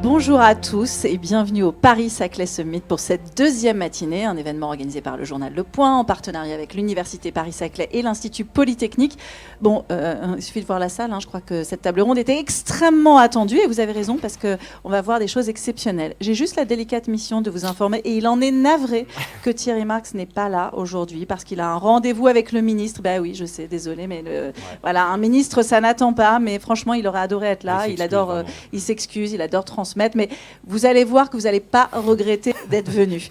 Bonjour à tous et bienvenue au Paris-Saclay Summit pour cette deuxième matinée, un événement organisé par le journal Le Point en partenariat avec l'Université Paris-Saclay et l'Institut Polytechnique. Bon, il suffit de voir la salle, je crois que cette table ronde était extrêmement attendue et vous avez raison parce qu'on va voir des choses exceptionnelles. J'ai juste la délicate mission de vous informer et il en est navré que Thierry Marx n'est pas là aujourd'hui parce qu'il a un rendez-vous avec le ministre. Ben oui, je sais, désolé, mais voilà, un ministre ça n'attend pas, mais franchement il aurait adoré être là, il s'excuse, il adore transmettre, mais vous allez voir que vous n'allez pas regretter d'être venu.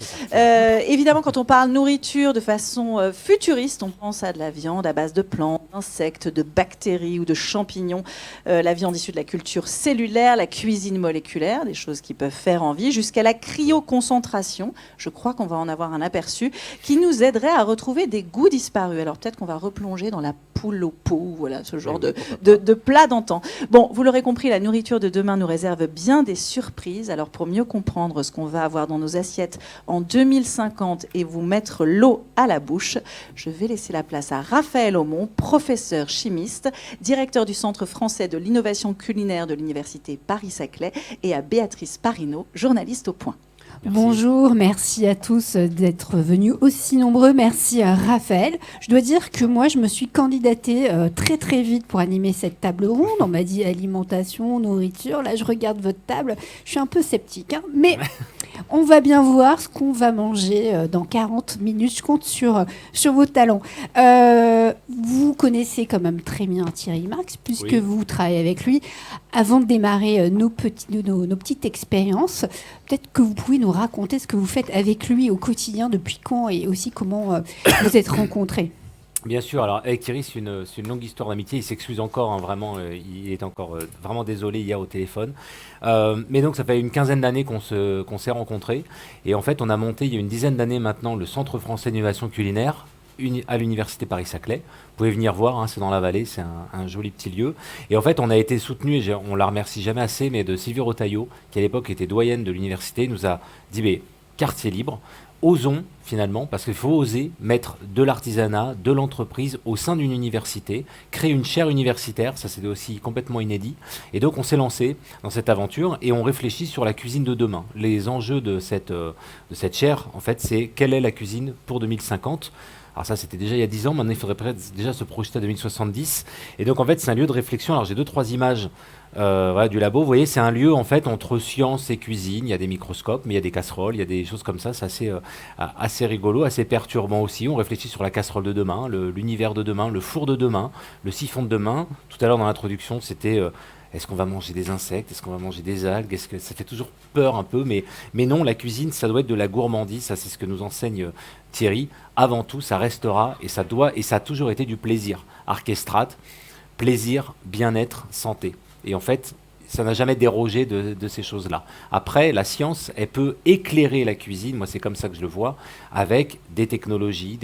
Évidemment, quand on parle nourriture de façon futuriste, on pense à de la viande à base de plantes, d'insectes, de bactéries ou de champignons, la viande issue de la culture cellulaire, la cuisine moléculaire, des choses qui peuvent faire envie, jusqu'à la cryoconcentration, je crois qu'on va en avoir un aperçu, qui nous aiderait à retrouver des goûts disparus. Alors peut-être qu'on va replonger dans la poule au pot, voilà, ce genre de plat d'antan. Bon, vous l'aurez compris, la nourriture de demain nous réserve bien des surprises. Alors pour mieux comprendre ce qu'on va avoir dans nos assiettes en 2050 et vous mettre l'eau à la bouche, je vais laisser la place à Raphaël Aumont, professeur chimiste, directeur du Centre français de l'innovation culinaire de l'Université Paris-Saclay, et à Béatrice Parinaud, journaliste au Point. Merci. Bonjour, merci à tous d'être venus aussi nombreux. Merci à Raphaël. Je dois dire que moi, je me suis candidatée très très vite pour animer cette table ronde. On m'a dit alimentation, nourriture. Là, je regarde votre table. Je suis un peu sceptique, mais on va bien voir ce qu'on va manger dans 40 minutes. Je compte sur vos talents. Vous connaissez quand même très bien Thierry Marx, puisque vous travaillez avec lui. Avant de démarrer nos petites expériences, peut-être que vous pouvez nous raconter ce que vous faites avec lui au quotidien, depuis quand et aussi comment vous êtes rencontrés. Bien sûr, alors avec Thierry, c'est une longue histoire d'amitié. Il s'excuse encore, vraiment, il est encore vraiment désolé hier au téléphone. Mais donc, ça fait une quinzaine d'années qu'on s'est rencontrés. Et en fait, on a monté, il y a une dizaine d'années maintenant, le Centre français d'innovation culinaire à l'Université Paris-Saclay. Vous pouvez venir voir, c'est dans la vallée, c'est un joli petit lieu. Et en fait, on a été soutenu, et on la remercie jamais assez, mais de Sylvie Rotaillot, qui à l'époque était doyenne de l'université, nous a dit, mais quartier libre, osons finalement, parce qu'il faut oser mettre de l'artisanat, de l'entreprise au sein d'une université, créer une chaire universitaire, ça c'était aussi complètement inédit. Et donc on s'est lancé dans cette aventure et on réfléchit sur la cuisine de demain. Les enjeux de cette chaire, en fait, c'est quelle est la cuisine pour 2050 ? Alors ça, c'était déjà il y a 10 ans. Maintenant, il faudrait peut-être déjà se projeter à 2070. Et donc, en fait, c'est un lieu de réflexion. Alors, j'ai 2-3 images du labo. Vous voyez, c'est un lieu, en fait, entre science et cuisine. Il y a des microscopes, mais il y a des casseroles, il y a des choses comme ça. C'est assez rigolo, assez perturbant aussi. On réfléchit sur la casserole de demain, l'univers de demain, le four de demain, le siphon de demain. Tout à l'heure, dans l'introduction, c'était... est-ce qu'on va manger des insectes? Est-ce qu'on va manger des algues? Est-ce que ça fait toujours peur un peu, mais non, la cuisine, ça doit être de la gourmandise. Ça, c'est ce que nous enseigne Thierry. Avant tout, ça restera et ça a toujours été du plaisir. Archestrate, plaisir, bien-être, santé. Et en fait, ça n'a jamais dérogé de ces choses-là. Après, la science, elle peut éclairer la cuisine. Moi, c'est comme ça que je le vois, avec des technologies,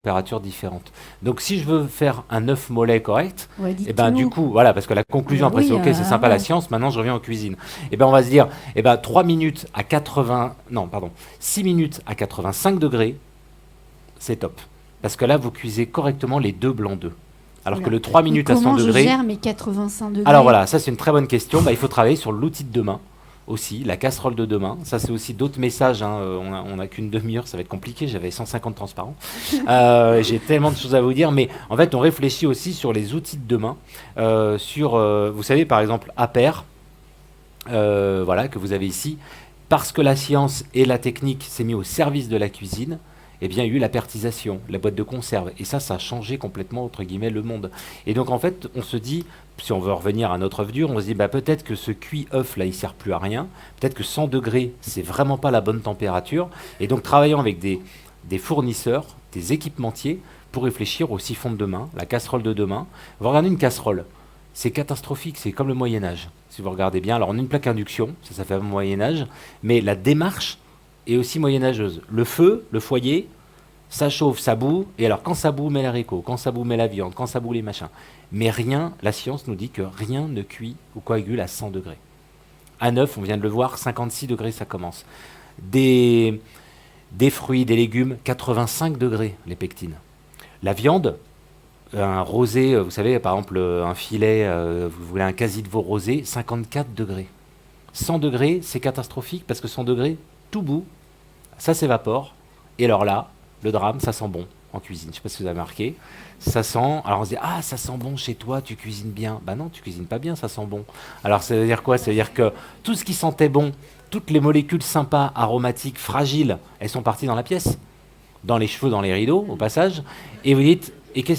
températures différentes. Donc si je veux faire un œuf mollet correct, Ouais, et ben dites-nous. du coup, voilà, parce que la conclusion après Oui, c'est ok, c'est sympa la science, maintenant je reviens en cuisine. Et ben on va se dire, 3 minutes à 6 minutes à 85 degrés, c'est top. Parce que là, vous cuisez correctement les 2 blancs d'œufs. Alors que Voilà. le 3 Mais minutes à 100 comment je degrés... gère mes 85 degrés? Alors voilà, ça c'est une très bonne question. Il faut travailler sur l'outil de demain aussi, la casserole de demain. Ça c'est aussi d'autres messages. On a qu'une demi-heure, ça va être compliqué. J'avais 150 transparents. J'ai tellement de choses à vous dire. Mais en fait, on réfléchit aussi sur les outils de demain. Vous savez, par exemple, Aper, voilà, que vous avez ici. Parce que la science et la technique s'est mis au service de la cuisine, eh bien, il y a eu l'apertisation, la boîte de conserve. Et ça a changé complètement, entre guillemets, le monde. Et donc, en fait, on se dit, si on veut revenir à notre œuf dur, on se dit, peut-être que ce cuit-œuf, là, il ne sert plus à rien. Peut-être que 100 degrés, c'est vraiment pas la bonne température. Et donc, travaillons avec des fournisseurs, des équipementiers, pour réfléchir au siphon de demain, la casserole de demain. Vous regardez une casserole, c'est catastrophique, c'est comme le Moyen-Âge, si vous regardez bien. Alors, on a une plaque induction, ça fait Moyen-Âge, mais la démarche est aussi moyenâgeuse. Le feu, le foyer, ça chauffe, ça bout, et alors quand ça bout, met l'haricot, quand ça bout, met la viande, quand ça bout, les machins. Mais rien, la science nous dit que rien ne cuit ou coagule à 100 degrés. À 9, on vient de le voir, 56 degrés, ça commence. Des fruits, des légumes, 85 degrés, les pectines. La viande, un rosé, vous savez, par exemple, un filet, vous voulez un quasi de veau rosé, 54 degrés. 100 degrés, c'est catastrophique, parce que 100 degrés, tout bout, ça s'évapore, et alors là, le drame, ça sent bon en cuisine. Je ne sais pas si vous avez remarqué. Ça sent. Alors on se dit, ça sent bon chez toi, tu cuisines bien. Bah non, tu cuisines pas bien, ça sent bon. Alors ça veut dire quoi? Ça veut dire que tout ce qui sentait bon, toutes les molécules sympas, aromatiques, fragiles, elles sont parties dans la pièce, dans les cheveux, dans les rideaux, au passage. Et vous dites,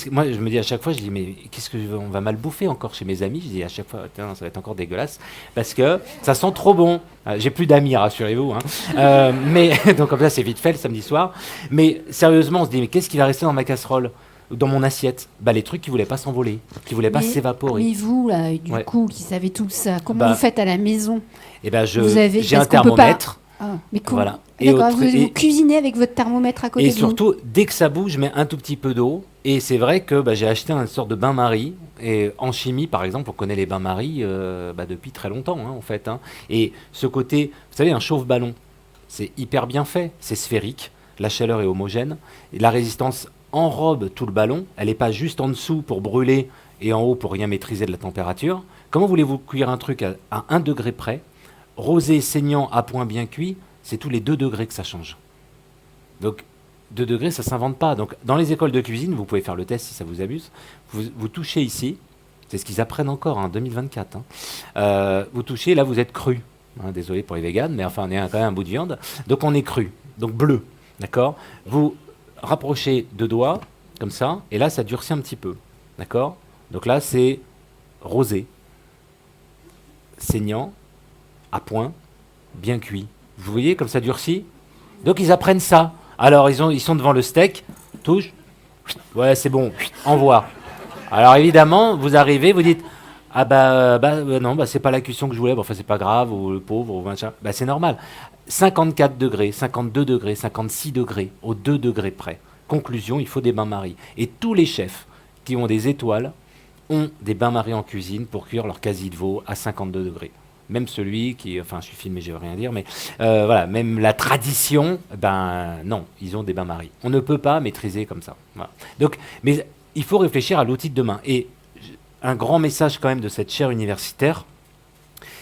moi je me dis à chaque fois, je dis, mais qu'est-ce que on va mal bouffer encore chez mes amis? Je dis à chaque fois, ça va être encore dégueulasse, parce que ça sent trop bon. J'ai plus d'amis, rassurez-vous. Mais donc comme ça, c'est vite fait le samedi soir. Mais sérieusement, on se dit, mais qu'est-ce qui va rester dans ma casserole, dans mon assiette? Les trucs qui voulaient pas s'envoler, qui voulaient pas s'évaporer. Mais vous, là, du coup, qui savez tout ça, comment vous faites à la maison? J'ai un thermomètre. Mais comment? Voilà. D'accord, vous cuisinez avec votre thermomètre à côté de vous. Et surtout, dès que ça bouge, je mets un tout petit peu d'eau. Et c'est vrai que j'ai acheté une sorte de bain-marie. Et en chimie, par exemple, on connaît les bains-maries depuis très longtemps, en fait. Et ce côté, vous savez, un chauffe-ballon, c'est hyper bien fait. C'est sphérique, la chaleur est homogène. Et la résistance enrobe tout le ballon. Elle n'est pas juste en dessous pour brûler et en haut pour rien maîtriser de la température. Comment voulez-vous cuire un truc à 1 degré près? Rosé, saignant, à point bien cuit, c'est tous les 2 degrés que ça change. Donc, 2 degrés, ça ne s'invente pas. Donc, dans les écoles de cuisine, vous pouvez faire le test si ça vous amuse. Vous touchez ici, c'est ce qu'ils apprennent encore en 2024. Vous touchez, là, vous êtes cru. Désolé pour les véganes, mais enfin, on est quand même un bout de viande. Donc, on est cru. Donc, bleu. D'accord? Vous rapprochez 2 doigts, comme ça, et là, ça durcit un petit peu. D'accord? Donc là, c'est rosé, saignant, à point, bien cuit. Vous voyez comme ça durcit? Donc ils apprennent ça. Alors ils sont devant le steak, touche, ouais c'est bon, envoie. Alors évidemment, vous arrivez, vous dites, non, c'est pas la cuisson que je voulais, enfin c'est pas grave, ou le pauvre, ou machin. C'est normal. 54 degrés, 52 degrés, 56 degrés, aux 2 degrés près. Conclusion, il faut des bains-maries. Et tous les chefs qui ont des étoiles ont des bains-maries en cuisine pour cuire leur quasi de veau à 52 degrés. Même celui qui, enfin je suis filmé, je ne veux rien dire, mais voilà, même la tradition, non, ils ont des bains-maries. On ne peut pas maîtriser comme ça. Voilà. Donc, mais il faut réfléchir à l'outil de demain. Et un grand message quand même de cette chaire universitaire,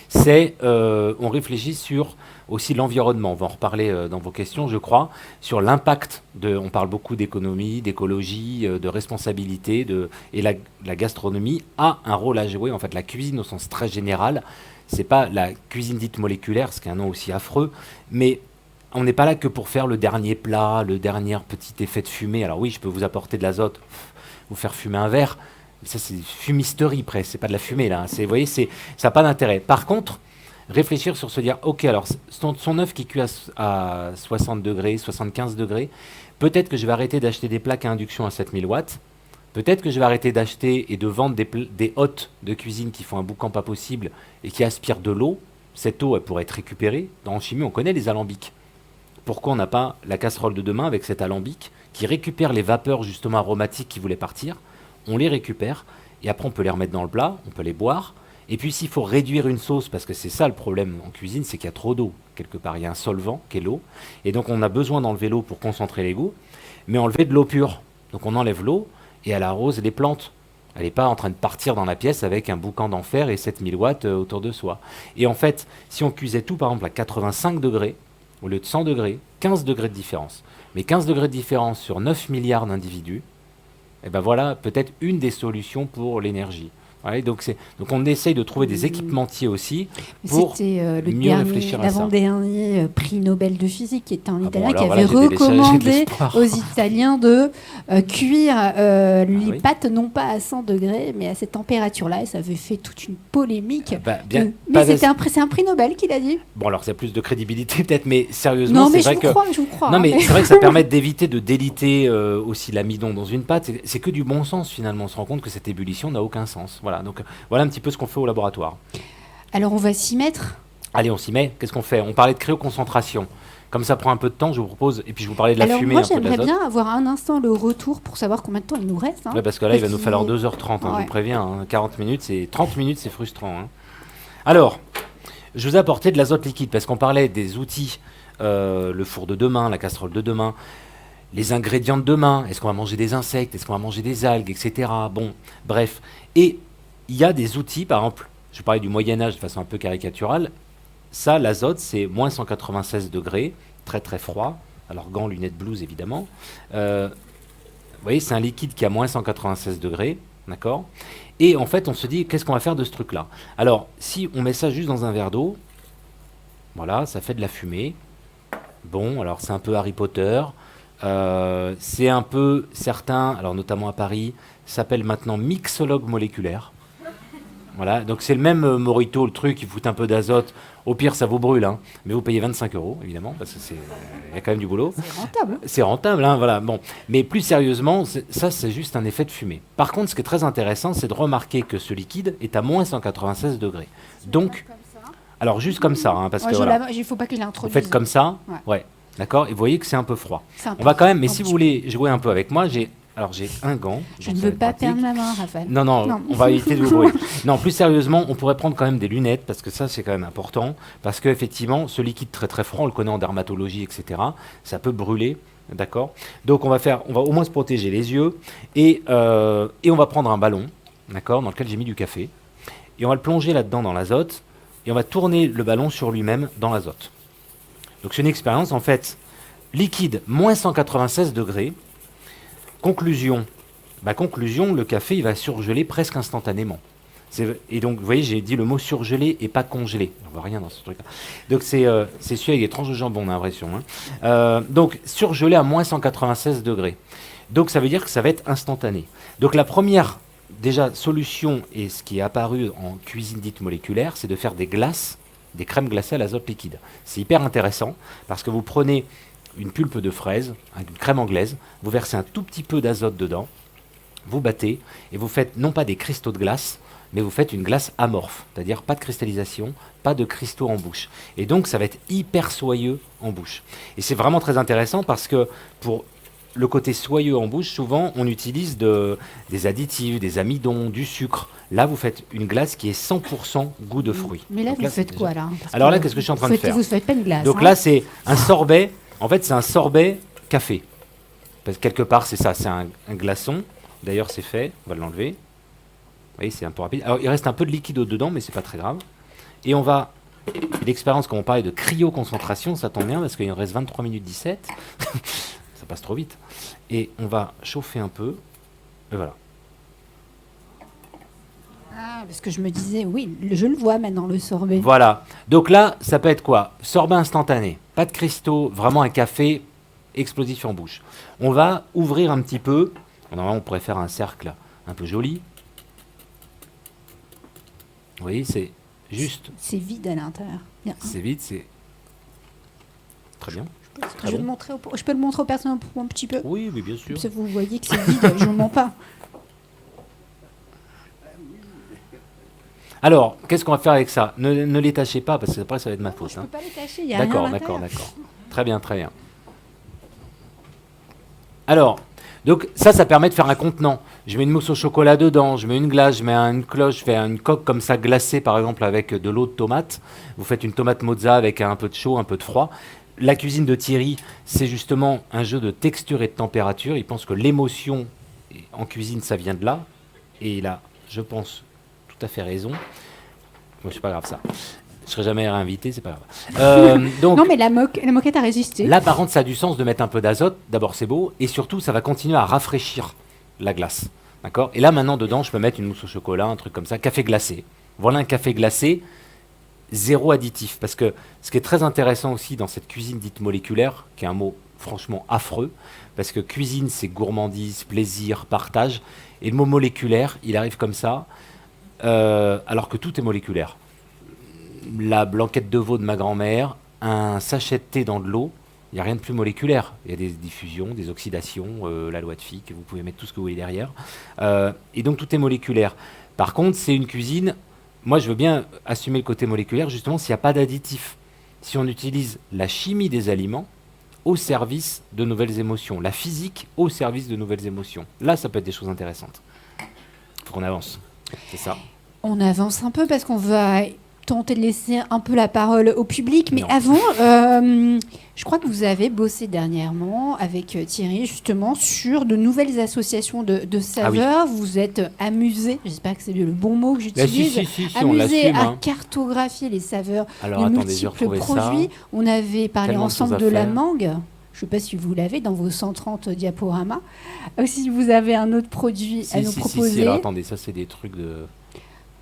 c'est on réfléchit sur aussi l'environnement. On va en reparler dans vos questions, je crois, sur l'impact on parle beaucoup d'économie, d'écologie, de responsabilité, et la gastronomie a un rôle à jouer. En fait, la cuisine au sens très général, c'est pas la cuisine dite moléculaire, ce qui est un nom aussi affreux, mais on n'est pas là que pour faire le dernier plat, le dernier petit effet de fumée. Alors oui, je peux vous apporter de l'azote, vous faire fumer un verre, mais ça c'est fumisterie presque, c'est pas de la fumée là. Vous voyez, ça n'a pas d'intérêt. Par contre, réfléchir sur se dire, ok, alors son œuf qui cuit à 60 degrés, 75 degrés, peut-être que je vais arrêter d'acheter des plaques à induction à 7000 watts, peut-être que je vais arrêter d'acheter et de vendre des hottes de cuisine qui font un boucan pas possible et qui aspirent de l'eau. Cette eau, elle pourrait être récupérée. En chimie, on connaît les alambics. Pourquoi on n'a pas la casserole de demain avec cet alambic qui récupère les vapeurs justement aromatiques qui voulaient partir. On les récupère et après on peut les remettre dans le plat, on peut les boire. Et puis s'il faut réduire une sauce, parce que c'est ça le problème en cuisine, c'est qu'il y a trop d'eau quelque part. Il y a un solvant qui est l'eau. Et donc on a besoin d'enlever l'eau pour concentrer les goûts, mais enlever de l'eau pure. Donc on enlève l'eau et elle arrose les plantes. Elle n'est pas en train de partir dans la pièce avec un boucan d'enfer et 7000 watts autour de soi. Et en fait, si on cuisait tout par exemple à 85 degrés, au lieu de 100 degrés, 15 degrés de différence. Mais 15 degrés de différence sur 9 milliards d'individus, et ben voilà peut-être une des solutions pour l'énergie. Ouais, donc on essaye de trouver des équipementiers aussi pour mieux réfléchir à ça. L'avant-dernier prix Nobel de physique, qui était un Italien alors qui avait voilà, j'ai de recommandé l'espoir. aux Italiens de cuire les pâtes non pas à 100 degrés, mais à cette température-là. Et ça avait fait toute une polémique. Mais c'est un prix Nobel qu'il a dit. Bon, alors c'est plus de crédibilité peut-être, mais sérieusement, non, mais c'est vrai que... je vous crois. Non, mais c'est vrai que ça permet d'éviter de déliter aussi l'amidon dans une pâte. C'est que du bon sens finalement. On se rend compte que cette ébullition n'a aucun sens. Voilà, donc voilà un petit peu ce qu'on fait au laboratoire. Alors on va s'y mettre. Allez, on s'y met. Qu'est-ce qu'on fait? On parlait de cryoconcentration. Comme ça prend un peu de temps, je vous propose, et puis je vous parlais de la fumée, moi, un peu de l'azote. j'aimerais bien avoir un instant le retour pour savoir combien de temps il nous reste. Ouais, parce que là, il va nous falloir 2h30, je vous préviens. 40 minutes, 30 minutes, c'est frustrant. Alors, je vous ai apporté de l'azote liquide, parce qu'on parlait des outils, le four de demain, la casserole de demain, les ingrédients de demain, est-ce qu'on va manger des insectes, est-ce qu'on va manger des algues, etc. Bon, bref. Et il y a des outils, par exemple, je parlais du Moyen-Âge de façon un peu caricaturale. Ça, l'azote, c'est moins 196 degrés, très très froid. Alors gants, lunettes, blouse, évidemment. Vous voyez, c'est un liquide qui a moins 196 degrés, d'accord? Et en fait, on se dit, qu'est-ce qu'on va faire de ce truc-là? Alors, si on met ça juste dans un verre d'eau, voilà, ça fait de la fumée. Bon, alors c'est un peu Harry Potter. C'est un peu, certains, alors notamment à Paris, s'appellent maintenant mixologue moléculaire. Voilà, donc c'est le même Morito, le truc, il fout un peu d'azote. Au pire, ça vous brûle, hein, mais vous payez 25 €, évidemment, parce qu'il y a quand même du boulot. C'est rentable. C'est rentable, hein, voilà. Bon. Mais plus sérieusement, ça, c'est juste un effet de fumée. Par contre, ce qui est très intéressant, c'est de remarquer que ce liquide est à moins 196 degrés. Donc, alors juste comme ça, hein, parce que voilà. Il ne faut pas qu'il Vous introduise. faites comme ça, ouais. D'accord, et vous voyez que c'est un peu froid. On va quand même, mais si vous voulez jouer un peu avec moi, j'ai un gant. Je ne veux pas perdre ma main, Raphaël. Non, on va éviter de vous brûler. Non, plus sérieusement, on pourrait prendre quand même des lunettes, parce que ça, c'est quand même important. Parce qu'effectivement, ce liquide très très froid, on le connaît en dermatologie, etc., ça peut brûler, d'accord? Donc on va au moins se protéger les yeux, et on va prendre un ballon, d'accord, dans lequel j'ai mis du café, et on va le plonger là-dedans dans l'azote, et on va tourner le ballon sur lui-même dans l'azote. Donc c'est une expérience, en fait, liquide, moins 196 degrés. Conclusion, le café, il va surgeler presque instantanément. Et donc, vous voyez, j'ai dit le mot surgelé et pas congelé. On voit rien dans ce truc-là. Donc, c'est celui avec des tranches de jambon, on a l'impression. Donc, surgelé à moins 196 degrés. Donc, ça veut dire que ça va être instantané. Donc, la première, déjà, solution, et ce qui est apparu en cuisine dite moléculaire, c'est de faire des glaces, des crèmes glacées à l'azote liquide. C'est hyper intéressant parce que vous prenez une pulpe de fraise, une crème anglaise, vous versez un tout petit peu d'azote dedans, vous battez et vous faites non pas des cristaux de glace, mais vous faites une glace amorphe, c'est-à-dire pas de cristallisation, pas de cristaux en bouche. Et donc ça va être hyper soyeux en bouche. Et c'est vraiment très intéressant parce que pour le côté soyeux en bouche, souvent on utilise des additifs, des amidons, du sucre. Là, vous faites une glace qui est 100% goût de fruits. Mais là, donc vous faites quoi là? Alors là, qu'est-ce que je suis en train de faire? Vous ne faites pas une glace. Donc là, c'est un sorbet. En fait, c'est un sorbet café. Parce que quelque part, c'est ça, c'est un glaçon. D'ailleurs, c'est fait. On va l'enlever. Vous voyez, c'est un peu rapide. Alors, il reste un peu de liquide dedans, mais c'est pas très grave. Et on va... L'expérience, quand on parlait de cryoconcentration, ça tombe bien parce qu'il en reste 23 minutes 17. Ça passe trop vite. Et on va chauffer un peu. Et voilà. Ah, parce que je me disais, oui, je le vois maintenant, le sorbet. Voilà. Donc là, ça peut être quoi? Sorbet instantané. Pas de cristaux, vraiment un café explosif en bouche. On va ouvrir un petit peu. Normalement, on pourrait faire un cercle un peu joli. Vous voyez, c'est juste... C'est vide à l'intérieur. C'est vide, c'est... Très bien. Je peux le montrer aux personnes un petit peu? Oui, mais bien sûr. Comme ça, vous voyez que c'est vide, je ne mens pas. Alors, qu'est-ce qu'on va faire avec ça? Ne les tâchez pas, parce que après, ça va être ma faute. Je ne peux pas les tâcher, il y a rien à D'accord. l'intérieur. Très bien, très bien. Alors, donc ça permet de faire un contenant. Je mets une mousse au chocolat dedans, je mets une glace, je mets une cloche, je fais une coque comme ça glacée par exemple avec de l'eau de tomate. Vous faites une tomate mozza avec un peu de chaud, un peu de froid. La cuisine de Thierry, c'est justement un jeu de texture et de température. Il pense que l'émotion en cuisine, ça vient de là. Et il a, je pense, tout à fait raison. Bon, c'est pas grave ça. Je serai jamais réinvité, c'est pas grave. Donc, Non, mais la moquette a résisté. là, par contre, ça a du sens de mettre un peu d'azote. D'abord, c'est beau. Et surtout, ça va continuer à rafraîchir la glace. D'accord ? Et là, maintenant, dedans, je peux mettre une mousse au chocolat, un truc comme ça. Café glacé. Voilà un café glacé, zéro additif. Parce que ce qui est très intéressant aussi dans cette cuisine dite moléculaire, qui est un mot franchement affreux, parce que cuisine, c'est gourmandise, plaisir, partage. Et le mot moléculaire, il arrive comme ça, alors que tout est moléculaire. La blanquette de veau de ma grand-mère, un sachet de thé dans de l'eau, il n'y a rien de plus moléculaire. Il y a des diffusions, des oxydations, la loi de Fick, vous pouvez mettre tout ce que vous voulez derrière. Et donc tout est moléculaire. Par contre, c'est une cuisine, moi je veux bien assumer le côté moléculaire, justement s'il n'y a pas d'additif. Si on utilise la chimie des aliments au service de nouvelles émotions, la physique au service de nouvelles émotions. Là, ça peut être des choses intéressantes. Il faut qu'on avance. C'est ça. On avance un peu parce qu'on va tenter de laisser un peu la parole au public. Mais Non. avant, je crois que vous avez bossé dernièrement avec Thierry justement sur de nouvelles associations de saveurs. Vous vous êtes amusé, j'espère que c'est le bon mot que j'utilise, Si, on amusé l'assume. à Hein. cartographier les saveurs Alors de attendez, j'ai multiples retrouvé produits. ça. On avait parlé Tellement de ensemble choses à de la faire. mangue. Je ne sais pas si vous l'avez dans vos 130 diaporamas. Si vous avez un autre produit à nous proposer. Alors, attendez, ça c'est des trucs de...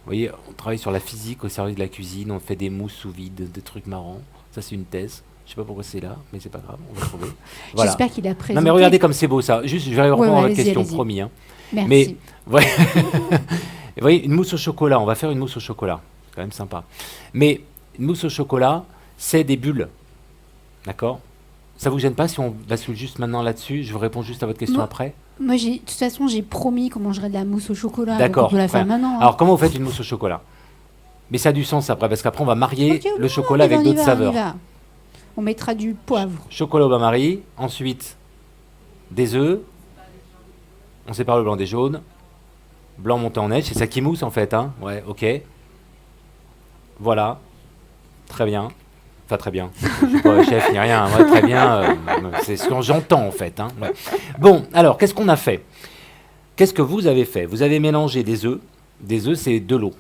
Vous voyez, on travaille sur la physique au service de la cuisine, on fait des mousses sous vide, des trucs marrants. Ça c'est une thèse. Je sais pas pourquoi c'est là, mais c'est pas grave, on va trouver. Voilà. J'espère qu'il a présenté. Non mais regardez comme c'est beau ça. Juste, je vais répondre à votre allez-y, question, allez-y. promis. Hein. Merci. Mais ouais. Vous voyez, une mousse au chocolat, on va faire une mousse au chocolat. C'est quand même sympa. Mais une mousse au chocolat, c'est des bulles. D'accord ? Ça vous gêne pas si on bascule juste maintenant là-dessus ? Je vous réponds juste à votre question Moi, après. Moi, de toute façon, j'ai promis qu'on mangerait de la mousse au chocolat. D'accord, Donc on peut la faire très bien. maintenant. Hein. Alors comment vous faites une mousse au chocolat ? Mais ça a du sens après, parce qu'après on va marier Ok, le chocolat avec on y d'autres va, saveurs. On y va. On mettra du poivre. Chocolat au bain-marie, ensuite des œufs, on sépare le blanc des jaunes, blanc monté en neige, c'est ça qui mousse en fait, hein. Ouais, ok. Voilà, très bien. Enfin très bien, je suis pas chef ni rien, ouais, très bien, c'est ce que j'entends en fait. Hein. Ouais. Bon, alors qu'est-ce qu'on a fait ? Qu'est-ce que vous avez fait ? Vous avez mélangé des œufs c'est de l'eau.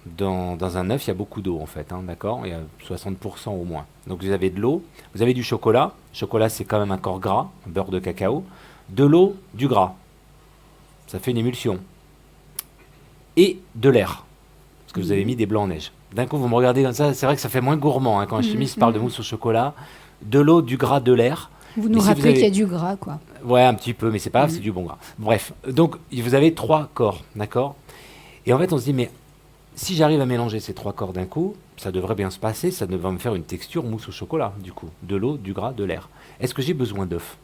Dans un œuf, il y a beaucoup d'eau en fait, hein, d'accord ? Il y a 60% au moins. Donc vous avez de l'eau, vous avez du chocolat. Chocolat, c'est quand même un corps gras, un beurre de cacao. De l'eau, du gras. Ça fait une émulsion. Et de l'air. Parce que vous avez mis des blancs en neige. D'un coup, vous me regardez comme ça, c'est vrai que ça fait moins gourmand. Hein, quand un chimiste parle de mousse au chocolat, de l'eau, du gras, de l'air. Vous nous Mais si rappelez vous avez- qu'il y a du gras, quoi. Ouais, un petit peu, mais c'est pas grave, c'est du bon gras. Bref, donc vous avez 3 corps, d'accord ? Et en fait, on se dit, mais si j'arrive à mélanger ces 3 corps d'un coup, ça devrait bien se passer, ça devrait me faire une texture mousse au chocolat, du coup. De l'eau, du gras, de l'air. Est-ce que j'ai besoin d'œufs ?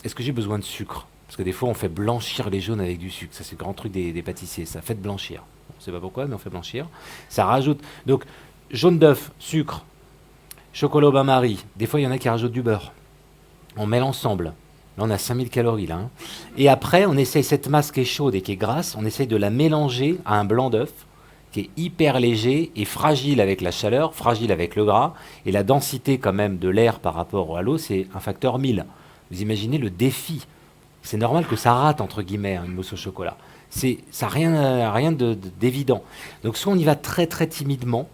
Est-ce que j'ai besoin de sucre ? Parce que des fois, on fait blanchir les jaunes avec du sucre. Ça, c'est le grand truc des pâtissiers. Ça fait blanchir. On ne sait pas pourquoi, mais on fait blanchir. Ça rajoute... Donc, jaune d'œuf, sucre, chocolat au bain-marie. Des fois, il y en a qui rajoutent du beurre. On met l'ensemble. Là, on a 5000 calories, là. Hein. Et après, on essaye cette masse qui est chaude et qui est grasse, on essaye de la mélanger à un blanc d'œuf qui est hyper léger et fragile avec la chaleur, fragile avec le gras. Et la densité, quand même, de l'air par rapport à l'eau, c'est un facteur 1000. Vous imaginez le défi. C'est normal que ça rate, entre guillemets, hein, une mousse au chocolat. Ça n'a rien d'évident. Donc, soit on y va très, très timidement.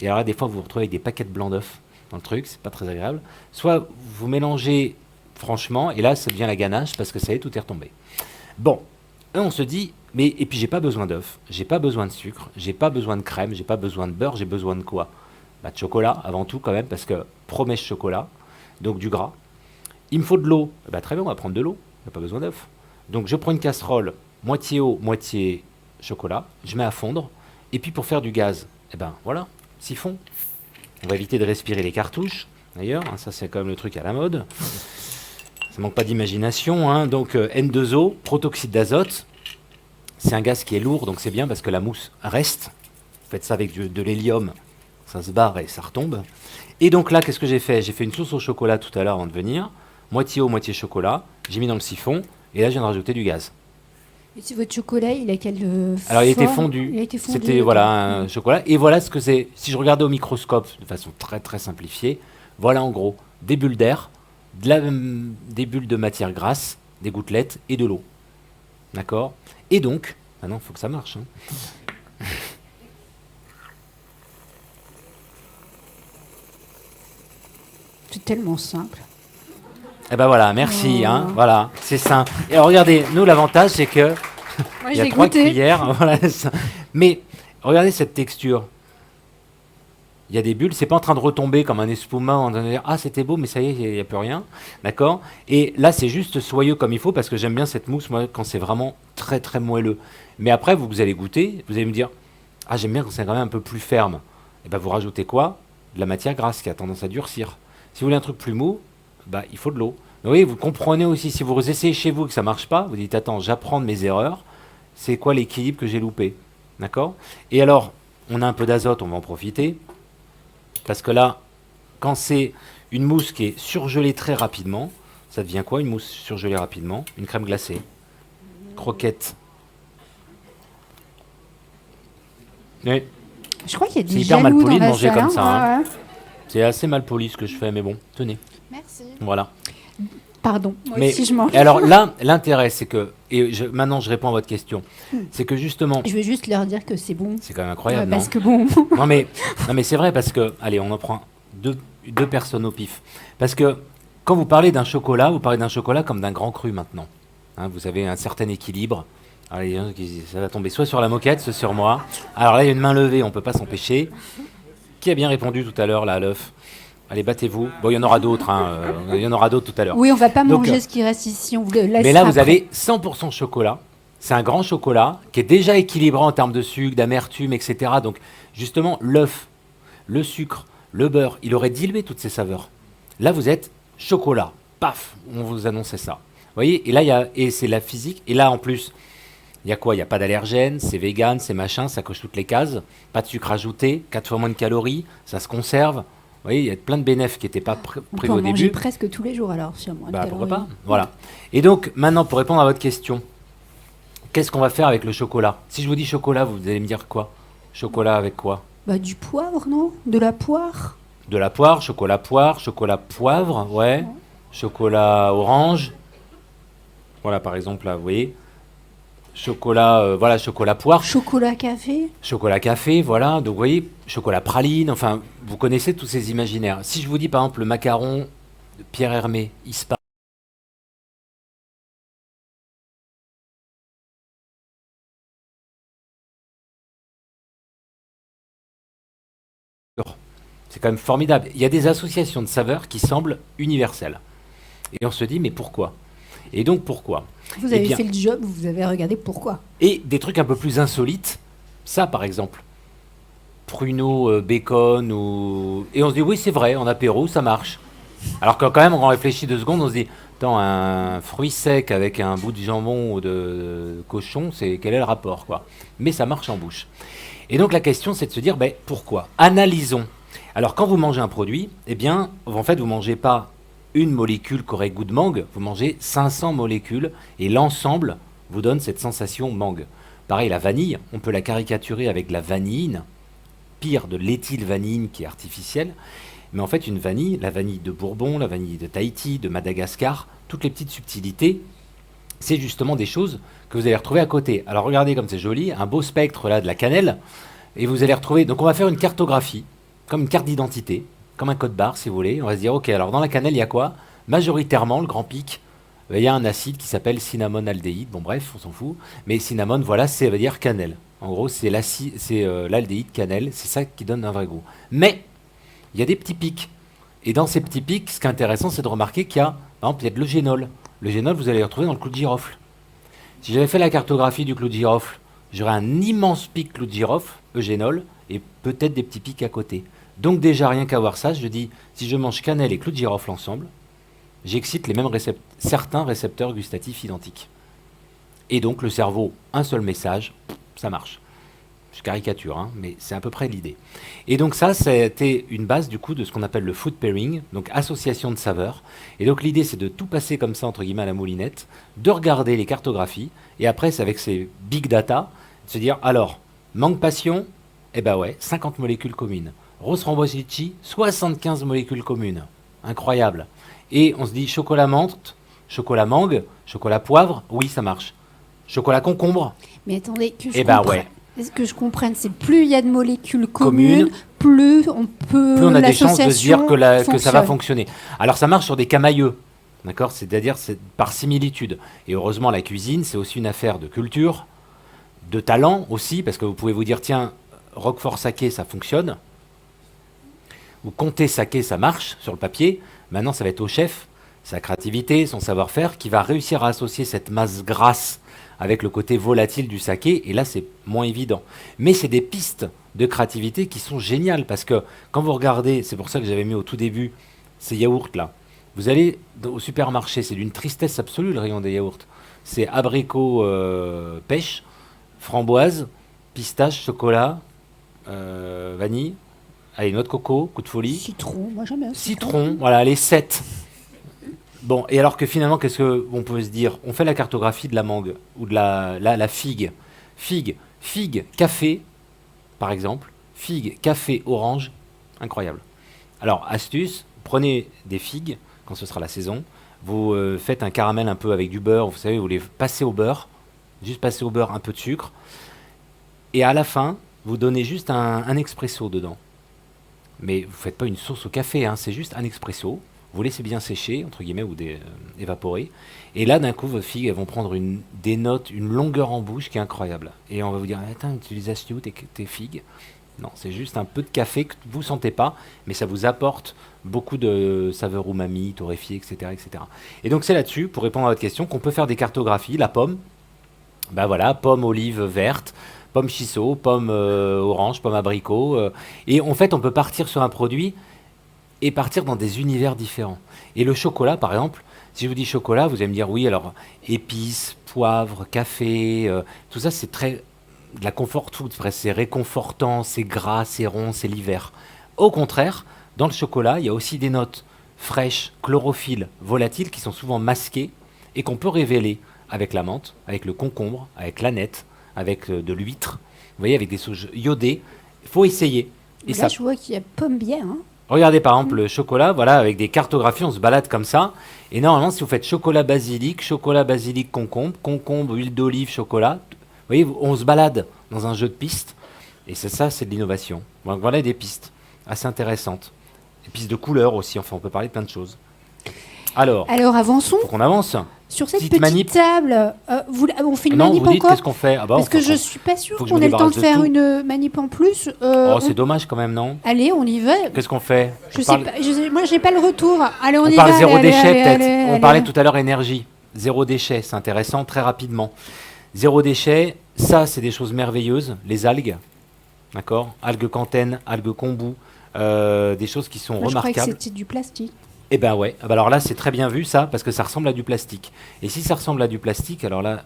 Et alors là, des fois, vous vous retrouvez avec des paquets de blancs d'œufs dans le truc, c'est pas très agréable. Soit vous mélangez franchement, et là, ça devient la ganache parce que ça y est, tout est retombé. Bon, là, on se dit, mais et puis j'ai pas besoin d'œufs, j'ai pas besoin de sucre, j'ai pas besoin de crème, j'ai pas besoin de beurre, j'ai besoin de quoi ? Bah, de chocolat avant tout quand même, parce que promesse chocolat, donc du gras. Il me faut de l'eau. Bah, très bien, on va prendre de l'eau, il n'y a pas besoin d'œufs. Donc je prends une casserole, moitié eau, moitié chocolat, je mets à fondre, et puis pour faire du gaz, eh ben voilà, siphon. On va éviter de respirer les cartouches, d'ailleurs, hein, ça c'est quand même le truc à la mode. Ça manque pas d'imagination, hein. Donc N2O, protoxyde d'azote, c'est un gaz qui est lourd, donc c'est bien parce que la mousse reste. Vous faites ça avec de l'hélium, ça se barre et ça retombe. Et donc là, qu'est-ce que j'ai fait ? J'ai fait une sauce au chocolat tout à l'heure avant de venir. moitié eau, moitié chocolat. J'ai mis dans le siphon et là, je viens de rajouter du gaz. Et si votre chocolat, il a quelle Alors, il a été forme fondu. Il a été fondu. C'était voilà, un chocolat. Et voilà ce que c'est. Si je regardais au microscope de façon très très simplifiée, voilà en gros des bulles d'air, des bulles de matière grasse, des gouttelettes et de l'eau. D'accord. Et donc, maintenant, il faut que ça marche. Hein. C'est tellement simple. Eh ben voilà, merci. Hein, voilà, c'est simple. Et alors regardez, nous l'avantage c'est que Moi, il y a j'ai 3 goûté. cuillères. Voilà, ça. Mais regardez cette texture. Il y a des bulles, c'est pas en train de retomber comme un espuma, en train de dire ah c'était beau, mais ça y est, il n'y a plus rien, d'accord. Et là c'est juste soyeux comme il faut parce que j'aime bien cette mousse moi quand c'est vraiment très très moelleux. Mais après vous allez goûter, vous allez me dire ah j'aime bien quand c'est quand même un peu plus ferme. Et ben vous rajoutez quoi? De la matière grasse qui a tendance à durcir. Si vous voulez un truc plus mou, bah il faut de l'eau. Donc, oui, vous comprenez aussi si vous essayez chez vous que ça marche pas, vous dites attends j'apprends de mes erreurs. C'est quoi l'équilibre que j'ai loupé, d'accord. Et alors on a un peu d'azote, on va en profiter. Parce que là, quand c'est une mousse qui est surgelée très rapidement, ça devient quoi une mousse surgelée rapidement? Une crème glacée. Croquette. Oui, Je crois qu'il y a c'est des hyper mal jaloux poli dans de la manger salle, comme hein. ça. Hein. Ouais. C'est assez mal poli ce que je fais, mais bon, tenez. Merci. Voilà. Pardon, moi Mais aussi je mange. et alors là, l'intérêt, c'est que, maintenant je réponds à votre question, c'est que justement, Je vais juste leur dire que c'est bon. c'est quand même incroyable, Parce non que bon. non mais c'est vrai parce que, allez, on en prend deux personnes au pif. Parce que quand vous parlez d'un chocolat, vous parlez d'un chocolat comme d'un grand cru maintenant. Hein, vous avez un certain équilibre. Allez, ça va tomber soit sur la moquette, soit sur moi. Alors là, il y a une main levée, on ne peut pas s'empêcher. Qui a bien répondu tout à l'heure là à l'œuf? Allez, battez-vous. Bon, il y en aura d'autres. Hein, il y en aura d'autres tout à l'heure. Oui, on va pas Donc, manger ce qui reste ici, on vous le laisse. mais là, vous avez 100% chocolat. C'est un grand chocolat qui est déjà équilibré en termes de sucre, d'amertume, etc. Donc, justement, l'œuf, le sucre, le beurre, il aurait dilué toutes ces saveurs. Là, vous êtes chocolat. Paf, on vous annonçait ça. Vous voyez? Et là, c'est la physique. Et là, en plus, il y a quoi? Il n'y a pas d'allergènes, c'est vegan, c'est machin, ça coche toutes les cases. Pas de sucre ajouté, 4 fois moins de calories, ça se conserve. Vous voyez, il y a plein de bénéfices qui n'étaient pas On prévus peut en au manger début. presque tous les jours alors, sur moi. Bah, pourquoi pas? Voilà. Et donc, maintenant, pour répondre à votre question, qu'est-ce qu'on va faire avec le chocolat? Si je vous dis chocolat, vous allez me dire quoi? Chocolat avec quoi? Bah, du poivre, non? De la poire? De la poire, chocolat poivre, ouais. Chocolat orange. Voilà, par exemple, là, vous voyez. Chocolat, voilà, chocolat poire. Chocolat café? Chocolat café, voilà. Donc, vous voyez, chocolat praline. Enfin, vous connaissez tous ces imaginaires. Si je vous dis, par exemple, le macaron de Pierre Hermé, ISPA. C'est quand même formidable. Il y a des associations de saveurs qui semblent universelles. Et on se dit, mais pourquoi? Et donc, pourquoi? Vous Eh avez bien, fait le job, vous avez regardé pourquoi. et des trucs un peu plus insolites, ça par exemple, pruneau, bacon, ou... et on se dit oui c'est vrai, en apéro ça marche. Alors que quand même on réfléchit 2 secondes, on se dit, attends, un fruit sec avec un bout de jambon ou de cochon, quel est le rapport quoi? Mais ça marche en bouche. Et donc la question c'est de se dire, ben, pourquoi? Analysons. Alors quand vous mangez un produit, eh bien en fait vous mangez pas une molécule qui aurait goût de mangue, vous mangez 500 molécules et l'ensemble vous donne cette sensation mangue. Pareil, la vanille, on peut la caricaturer avec de la vanilline, pire de l'éthylvanilline qui est artificielle, mais en fait une vanille, la vanille de Bourbon, la vanille de Tahiti, de Madagascar, toutes les petites subtilités, c'est justement des choses que vous allez retrouver à côté. Alors regardez comme c'est joli, un beau spectre là de la cannelle, et vous allez retrouver, donc on va faire une cartographie, comme une carte d'identité, comme un code barre si vous voulez. On va se dire, ok, alors dans la cannelle, il y a quoi? Majoritairement, le grand pic, il y a un acide qui s'appelle cinnamon aldéhyde. Bon bref, on s'en fout. Mais cinnamon, voilà, ça veut dire cannelle. En gros, c'est l'aldéhyde cannelle, c'est ça qui donne un vrai goût. Mais, il y a des petits pics. Et dans ces petits pics, ce qui est intéressant, c'est de remarquer qu'il y a, par exemple, il y a de l'eugénol. L'eugénol, vous allez le retrouver dans le clou de girofle. Si j'avais fait la cartographie du clou de girofle, j'aurais un immense pic clou de girofle, eugénol, et peut-être des petits pics à côté. Donc déjà, rien qu'à voir ça, je dis, si je mange cannelle et clou de girofle ensemble, j'excite les mêmes certains récepteurs gustatifs identiques. Et donc le cerveau, un seul message, ça marche. Je caricature, hein, mais c'est à peu près l'idée. Et donc ça, c'était une base du coup de ce qu'on appelle le food pairing, donc association de saveurs. Et donc l'idée, c'est de tout passer comme ça, entre guillemets, à la moulinette, de regarder les cartographies, et après, c'est avec ces big data, de se dire, alors, mangue passion, eh ben ouais, 50 molécules communes. Rose framboise litchi, 75 molécules communes. Incroyable. Et on se dit, chocolat menthe, chocolat mangue, chocolat poivre, oui, ça marche. Chocolat concombre, Mais attendez, que je eh ben comprenne. ouais. Est-ce que je comprenne, c'est plus il y a de molécules communes, plus on peut. Plus on a des chances de se dire que ça va fonctionne. fonctionner. Alors ça marche sur des camailleux, d'accord? C'est-à-dire c'est par similitude. Et heureusement, la cuisine, c'est aussi une affaire de culture, de talent aussi, parce que vous pouvez vous dire, tiens, Roquefort saké, ça fonctionne. Ou Comté saké, ça marche sur le papier. Maintenant, ça va être au chef, sa créativité, son savoir-faire, qui va réussir à associer cette masse grasse avec le côté volatile du saké, et là c'est moins évident. Mais c'est des pistes de créativité qui sont géniales, parce que quand vous regardez, c'est pour ça que j'avais mis au tout début ces yaourts là, vous allez au supermarché, c'est d'une tristesse absolue le rayon des yaourts. C'est abricot pêche, framboise, pistache, chocolat, vanille, allez, noix de coco, coup de folie, Citron, moi j'aime bien. citron, voilà, les 7. Bon, et alors que finalement, qu'est-ce qu'on peut se dire? On fait la cartographie de la mangue ou de la figue. Figue, café, par exemple. Figue, café, orange. Incroyable. Alors, astuce, prenez des figues quand ce sera la saison. Vous faites un caramel un peu avec du beurre. Vous savez, vous les passez au beurre. Juste passer au beurre un peu de sucre. Et à la fin, vous donnez juste un expresso dedans. Mais vous ne faites pas une sauce au café, hein, c'est juste un expresso. Vous laissez bien sécher, entre guillemets, ou évaporer. Et là, d'un coup, vos filles elles vont prendre des notes, une longueur en bouche qui est incroyable. Et on va vous dire, attends, tu les achètes où tes figues? Non, c'est juste un peu de café que vous ne sentez pas, mais ça vous apporte beaucoup de saveurs umami, torréfiées, etc., etc. Et donc c'est là-dessus, pour répondre à votre question, qu'on peut faire des cartographies. La pomme, ben voilà, pomme olive verte, pomme chisseau, pomme orange, pomme abricot. Et en fait, on peut partir sur un produit et partir dans des univers différents. Et le chocolat, par exemple, si je vous dis chocolat, vous allez me dire, oui, alors épices, poivre, café, tout ça, c'est très de la comfort food, c'est réconfortant, c'est gras, c'est rond, c'est l'hiver. Au contraire, dans le chocolat, il y a aussi des notes fraîches, chlorophylles, volatiles, qui sont souvent masquées et qu'on peut révéler avec la menthe, avec le concombre, avec l'aneth, avec de l'huître, vous voyez, avec des sauges iodées. Il faut essayer. Et Là, ça, je vois qu'il y a pomme bien. Hein. regardez par exemple le chocolat, voilà, avec des cartographies, on se balade comme ça. Et normalement, si vous faites chocolat basilic, concombre, concombre, huile d'olive, chocolat, vous voyez, on se balade dans un jeu de pistes. Et c'est ça, c'est de l'innovation. Donc voilà des pistes assez intéressantes. Des pistes de couleurs aussi, enfin on peut parler de plein de choses. Alors, Alors avançons faut qu'on avance. sur cette petite petite manip. table. On fait une Non, manip vous dites encore qu'est-ce qu'on fait? Ah bah, Parce on que fait- je suis pas sûre faut que je me qu'on ait le temps de débarrasse de faire tout. une manip en plus. Oh, c'est dommage quand même, non? Allez, on y va. Qu'est-ce qu'on fait? Je sais pas, moi, j'ai pas le retour. Allez, on On y parle va. zéro allez, déchet allez, peut-être. allez, On allez. parlait tout à l'heure énergie. Zéro déchet, c'est intéressant, très rapidement. Zéro déchet, ça c'est des choses merveilleuses. Les algues, d'accord? Algues cantaines, algues kombu, des choses qui sont Moi, je croyais que remarquables. c'était du plastique. Eh ben ouais, ah bah alors là c'est très bien vu ça, parce que ça ressemble à du plastique. Et si ça ressemble à du plastique, alors là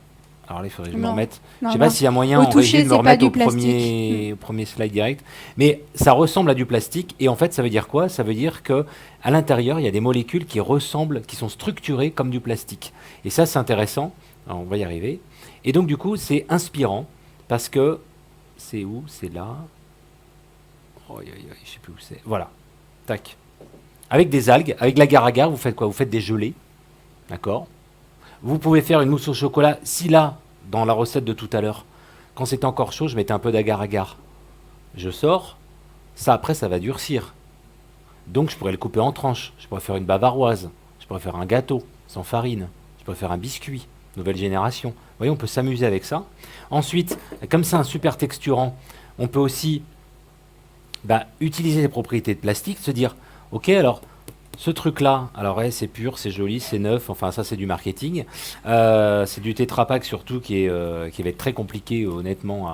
il faudrait que je me Non. remette. Non, Je sais non. pas s'il y a moyen Au en toucher, régie de me c'est pas remettre du au plastique. premier slide direct. Mais ça ressemble à du plastique, et en fait ça veut dire quoi? Ça veut dire que à l'intérieur il y a des molécules qui ressemblent, qui sont structurées comme du plastique. Et ça c'est intéressant, alors, on va y arriver. Et donc du coup c'est inspirant, parce que c'est où? C'est là. Oh, je sais plus où c'est. Voilà. Tac. Avec des algues, avec de l'agar-agar, vous faites quoi? Vous faites des gelées. D'accord? Vous pouvez faire une mousse au chocolat. Si là, dans la recette de tout à l'heure, quand c'était encore chaud, je mettais un peu d'agar-agar. Je sors. Ça, après, ça va durcir. Donc, je pourrais le couper en tranches. Je pourrais faire une bavaroise. Je pourrais faire un gâteau sans farine. Je pourrais faire un biscuit. Nouvelle génération. Vous voyez, on peut s'amuser avec ça. Ensuite, comme c'est un super texturant, on peut aussi utiliser les propriétés de plastique, se dire, ok, alors ce truc-là, alors ouais, c'est pur, c'est joli, c'est neuf, enfin ça c'est du marketing. C'est du Tetra Pak surtout qui va être très compliqué honnêtement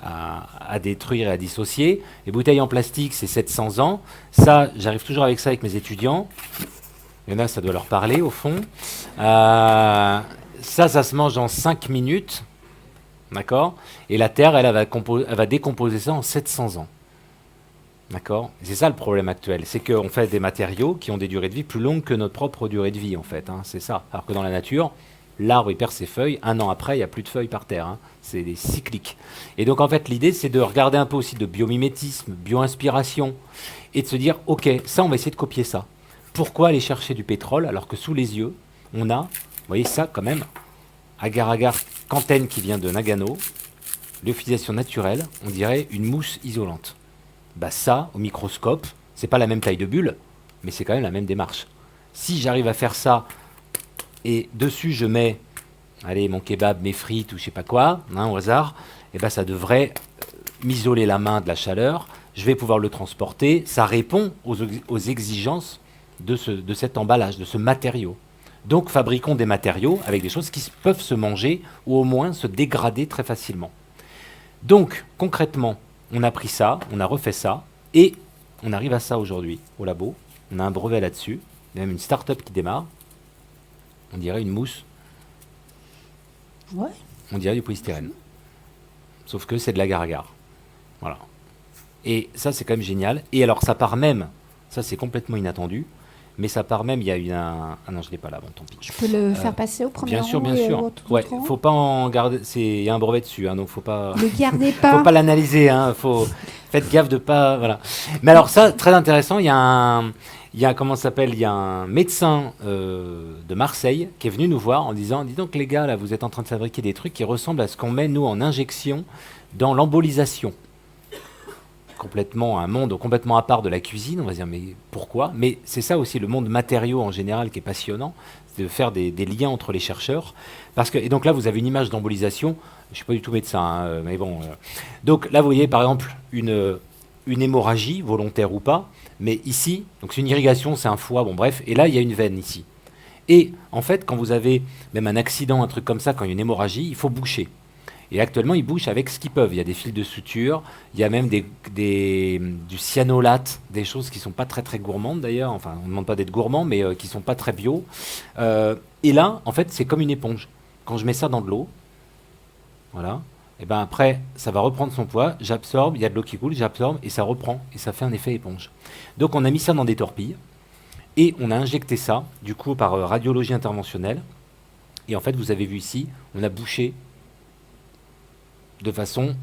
à détruire et à dissocier. Les bouteilles en plastique, c'est 700 ans. Ça, j'arrive toujours avec ça avec mes étudiants. Il y en a, ça doit leur parler au fond. Ça se mange en 5 minutes. d'accord? Et la Terre, elle va décomposer ça en 700 ans. D'accord? C'est ça le problème actuel, c'est qu'on fait des matériaux qui ont des durées de vie plus longues que notre propre durée de vie, en fait, hein, c'est ça. Alors que dans la nature, l'arbre, il perd ses feuilles, un an après, il n'y a plus de feuilles par terre, hein. C'est des cycliques. Et donc, en fait, l'idée, c'est de regarder un peu aussi de biomimétisme, bio-inspiration, et de se dire, ok, ça, on va essayer de copier ça. Pourquoi aller chercher du pétrole alors que sous les yeux, on a, vous voyez ça quand même, agar-agar cantène qui vient de Nagano, lyophilisation naturelle, on dirait une mousse isolante. Bah ça, au microscope, c'est pas la même taille de bulle, mais c'est quand même la même démarche. Si j'arrive à faire ça, et dessus je mets, allez, mon kebab, mes frites ou je sais pas quoi, hein, au hasard, et ben ça devrait m'isoler la main de la chaleur, je vais pouvoir le transporter, ça répond aux exigences de cet emballage, de ce matériau. Donc fabriquons des matériaux avec des choses qui peuvent se manger ou au moins se dégrader très facilement. Donc concrètement, on a pris ça, on a refait ça, et on arrive à ça aujourd'hui au labo. On a un brevet là-dessus, il y a même une start-up qui démarre. On dirait une mousse. Ouais. On dirait du polystyrène. Sauf que c'est de l'agar-agar. Voilà. Et ça, c'est quand même génial. Et alors, ça part même, ça c'est complètement inattendu, mais ça part même, il y a eu un... Ah non, je ne l'ai pas là, bon, tant pis. Je peux le faire passer au premier Bien sûr, bien sûr. Ouais, faut pas en garder. Il y a un brevet dessus, hein, donc faut pas. Ne gardez pas. Faut pas l'analyser, hein. Faites gaffe de pas. Voilà. Mais alors ça, très intéressant. Il y a comment ça s'appelle? Il y a un médecin de Marseille qui est venu nous voir en disant, dis donc les gars, là, vous êtes en train de fabriquer des trucs qui ressemblent à ce qu'on met nous en injection dans l'embolisation. Complètement un monde complètement à part de la cuisine, on va se dire mais pourquoi? Mais c'est ça aussi le monde matériaux en général qui est passionnant, c'est de faire des liens entre les chercheurs. Et donc là vous avez une image d'embolisation, je ne suis pas du tout médecin, hein, mais bon. Donc là vous voyez par exemple une hémorragie, volontaire ou pas, mais ici, donc c'est une irrigation, c'est un foie, bon bref, et là il y a une veine ici. Et en fait quand vous avez même un accident, un truc comme ça, quand il y a une hémorragie, il faut boucher. Et actuellement, ils bouchent avec ce qu'ils peuvent. Il y a des fils de suture, il y a même du cyanolate, des choses qui ne sont pas très très gourmandes d'ailleurs. Enfin, on ne demande pas d'être gourmand, mais qui ne sont pas très bio. Et là, en fait, c'est comme une éponge. Quand je mets ça dans de l'eau, voilà, et ben après, ça va reprendre son poids, j'absorbe, il y a de l'eau qui coule, j'absorbe, et ça reprend, et ça fait un effet éponge. Donc on a mis ça dans des torpilles, et on a injecté ça, du coup, par radiologie interventionnelle. Et en fait, vous avez vu ici, on a bouché de façon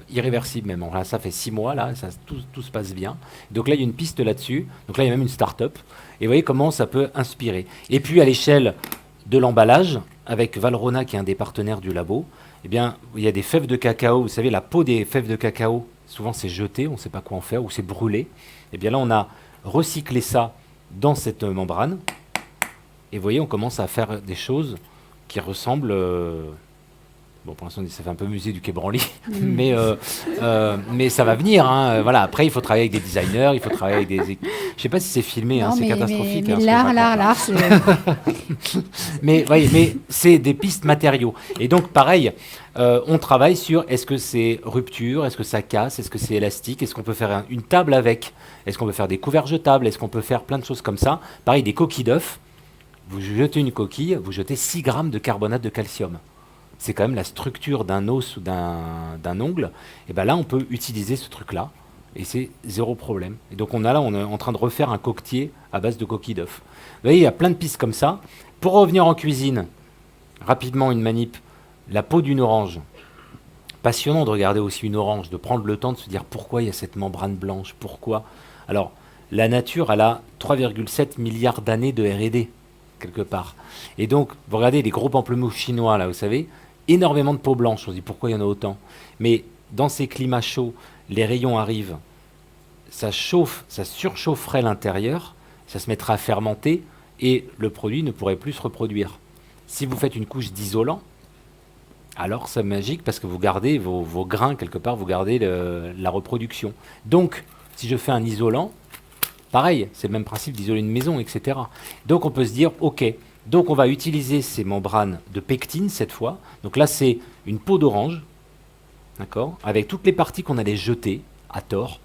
irréversible même. Là, ça fait 6 mois, là, tout se passe bien. Donc là, il y a une piste là-dessus. Donc là, il y a même une start-up. Et vous voyez comment ça peut inspirer. Et puis, à l'échelle de l'emballage, avec Valrhona, qui est un des partenaires du labo, eh bien, il y a des fèves de cacao. Vous savez, la peau des fèves de cacao, souvent, c'est jeté, on ne sait pas quoi en faire, ou c'est brûlé. Et bien là, on a recyclé ça dans cette membrane. Et vous voyez, on commence à faire des choses qui ressemblent... Bon, pour l'instant, ça fait un peu musée du Quai Branly, mais ça va venir. Hein. Voilà. Après, il faut travailler avec des designers, il faut travailler avec des... Je ne sais pas si c'est filmé, hein, c'est catastrophique. Mais mais c'est des pistes matériaux. Et donc, pareil, on travaille sur est-ce que c'est rupture, est-ce que ça casse, est-ce que c'est élastique, est-ce qu'on peut faire une table avec, est-ce qu'on peut faire des couverts jetables, est-ce qu'on peut faire plein de choses comme ça. Pareil, des coquilles d'œufs. Vous jetez une coquille, vous jetez 6 grammes de carbonate de calcium. C'est quand même la structure d'un os ou d'un ongle, et bien là on peut utiliser ce truc-là, et c'est zéro problème. Et donc on est en train de refaire un coquetier à base de coquilles d'œufs. Vous voyez, il y a plein de pistes comme ça. Pour revenir en cuisine, rapidement une manip, la peau d'une orange. Passionnant de regarder aussi une orange, de prendre le temps de se dire pourquoi il y a cette membrane blanche, pourquoi. Alors, la nature, elle a 3,7 milliards d'années de R&D, quelque part. Et donc, vous regardez les gros pamplemousses chinois, là, vous savez, énormément de peau blanche. On se dit pourquoi il y en a autant. Mais dans ces climats chauds, les rayons arrivent, ça chauffe, ça surchaufferait l'intérieur, ça se mettra à fermenter et le produit ne pourrait plus se reproduire. Si vous faites une couche d'isolant, alors c'est magique parce que vous gardez vos grains quelque part, vous gardez la reproduction. Donc, si je fais un isolant, pareil, c'est le même principe d'isoler une maison, etc. Donc on peut se dire, ok, donc on va utiliser ces membranes de pectine cette fois. Donc là, c'est une peau d'orange, d'accord, avec toutes les parties qu'on allait jeter à tort.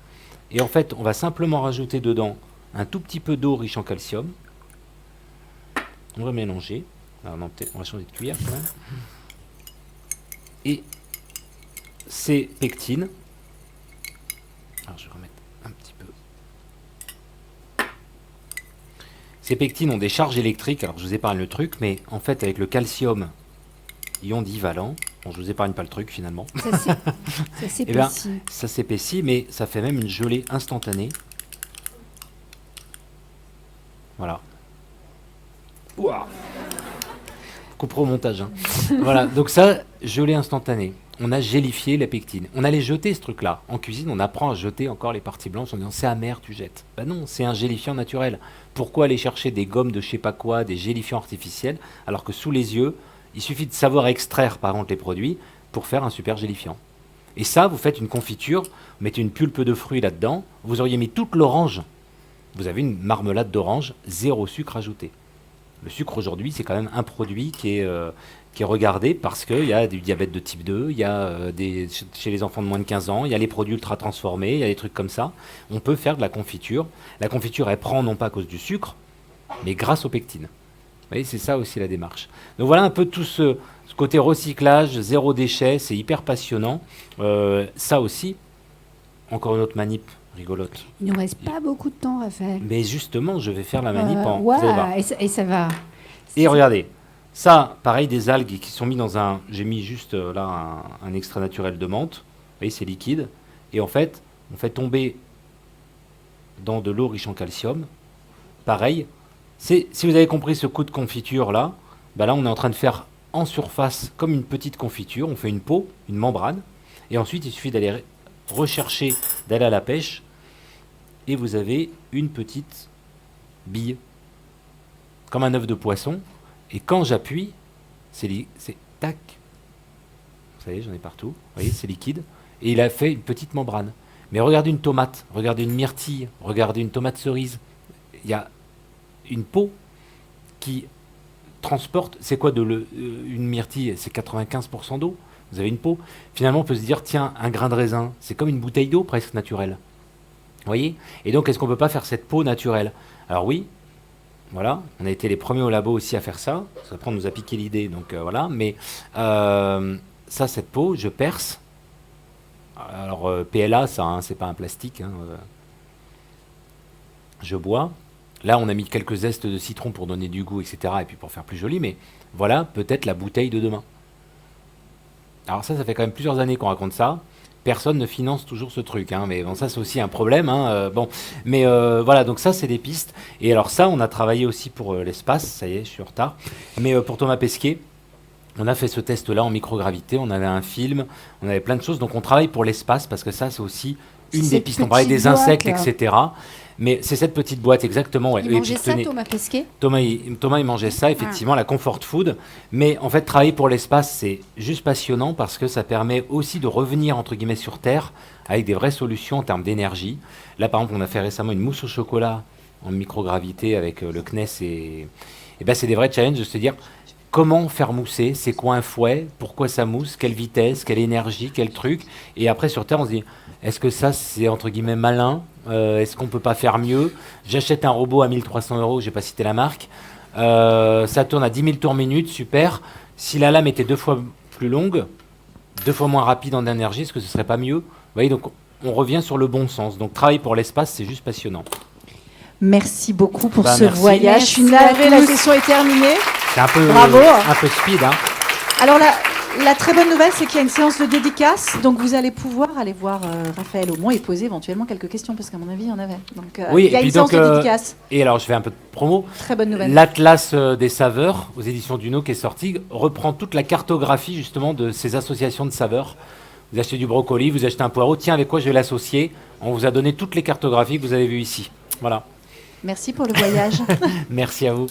Et en fait, on va simplement rajouter dedans un tout petit peu d'eau riche en calcium. On va mélanger. Alors non, peut-être on va changer de cuillère quand même. Et ces pectines, alors je vais remettre un petit peu. Ces pectines ont des charges électriques, alors je vous épargne le truc, mais en fait avec le calcium, ion divalent, bon je vous épargne pas le truc finalement, Ça eh s'épaissit. bien, ça s'épaissit, mais ça fait même une gelée instantanée. Voilà. Ouah. Couperai au montage. Hein. Voilà, donc ça, gelée instantanée. On a gélifié la pectine. On allait jeter ce truc-là. En cuisine, on apprend à jeter encore les parties blanches en disant c'est amer, tu jettes. Ben non, c'est un gélifiant naturel. Pourquoi aller chercher des gommes de je sais pas quoi, des gélifiants artificiels, alors que sous les yeux, il suffit de savoir extraire par contre les produits pour faire un super gélifiant. Et ça, vous faites une confiture, vous mettez une pulpe de fruits là-dedans, vous auriez mis toute l'orange. Vous avez une marmelade d'orange, 0 sucre ajouté. Le sucre aujourd'hui, c'est quand même un produit qui est regardé parce qu'il y a du diabète de type 2, il y a chez les enfants de moins de 15 ans, il y a les produits ultra transformés, il y a des trucs comme ça. On peut faire de la confiture. La confiture, elle prend non pas à cause du sucre, mais grâce aux pectines. Vous voyez, c'est ça aussi la démarche. Donc voilà un peu tout ce côté recyclage, zéro déchet, c'est hyper passionnant. Ça aussi, encore une autre manip rigolote. Il nous reste pas beaucoup de temps, Raphaël. Mais justement, je vais faire la manip en... Ouais, vous allez voir. et ça va. Et regardez, ça, pareil, des algues qui sont mis dans un... J'ai mis juste là un extrait naturel de menthe. Vous voyez, c'est liquide. Et en fait, on fait tomber dans de l'eau riche en calcium. Pareil. Si vous avez compris ce coup de confiture là, ben là, on est en train de faire en surface comme une petite confiture. On fait une peau, une membrane. Et ensuite, il suffit d'aller rechercher, d'aller à la pêche. Et vous avez une petite bille. Comme un œuf de poisson. Et quand j'appuie, c'est tac. Vous savez, j'en ai partout. Vous voyez, c'est liquide. Et il a fait une petite membrane. Mais regardez une tomate, regardez une myrtille, regardez une tomate cerise. Il y a une peau qui transporte. C'est quoi une myrtille? C'est 95% d'eau. Vous avez une peau. Finalement, on peut se dire, tiens, un grain de raisin, c'est comme une bouteille d'eau presque naturelle. Vous voyez? Et donc, est-ce qu'on ne peut pas faire cette peau naturelle? Alors oui. Voilà, on a été les premiers au labo aussi à faire ça. Après, on nous a piqué l'idée, donc voilà. Mais ça, cette peau, je perce. Alors, PLA, ça, hein, c'est pas un plastique. Hein, je bois. Là, on a mis quelques zestes de citron pour donner du goût, etc. Et puis pour faire plus joli. Mais voilà, peut-être la bouteille de demain. Alors ça fait quand même plusieurs années qu'on raconte ça. Personne ne finance toujours ce truc, hein, mais bon, ça c'est aussi un problème. Hein, bon, mais voilà, donc ça c'est des pistes. Et alors ça, on a travaillé aussi pour l'espace. Ça y est, je suis en retard. Mais pour Thomas Pesquet, on a fait ce test-là en microgravité. On avait un film, on avait plein de choses. Donc on travaille pour l'espace parce que ça c'est aussi une des pistes. On parlait des insectes, etc. Mais c'est cette petite boîte exactement. Ouais. Il mangeait ça, Thomas Pesquet? Thomas, il mangeait ça, effectivement, la comfort food. Mais en fait, travailler pour l'espace, c'est juste passionnant parce que ça permet aussi de revenir, entre guillemets, sur Terre avec des vraies solutions en termes d'énergie. Là, par exemple, on a fait récemment une mousse au chocolat en microgravité avec le CNES. Et ben, c'est des vrais challenges de se dire comment faire mousser, c'est quoi un fouet, pourquoi ça mousse, quelle vitesse, quelle énergie, quel truc. Et après, sur Terre, on se dit, est-ce que ça, c'est entre guillemets malin? Est-ce qu'on peut pas faire mieux? J'achète un robot à 1 300 €, je n'ai pas cité la marque. Ça tourne à 10 000 tours minute, super. Si la lame était 2 fois plus longue, 2 fois moins rapide en énergie, est-ce que ce serait pas mieux? Vous voyez, donc on revient sur le bon sens. Donc travailler pour l'espace, c'est juste passionnant. Merci beaucoup pour ce merci. voyage. Je suis navrée, la session est terminée. C'est un peu, Bravo. un peu speed, hein. Alors la très bonne nouvelle, c'est qu'il y a une séance de dédicace, donc vous allez pouvoir aller voir Raphaël Aumont et poser éventuellement quelques questions, parce qu'à mon avis, il y en avait. Donc Oui, il y a et une puis séance donc, de dédicace. Et alors, je fais un peu de promo. Très bonne nouvelle. L'Atlas des saveurs, aux éditions Duno, qui est sorti, reprend toute la cartographie, justement, de ces associations de saveurs. Vous achetez du brocoli, vous achetez un poireau, tiens, avec quoi je vais l'associer? On vous a donné toutes les cartographies que vous avez vues ici. Voilà. Merci pour le voyage. Merci à vous.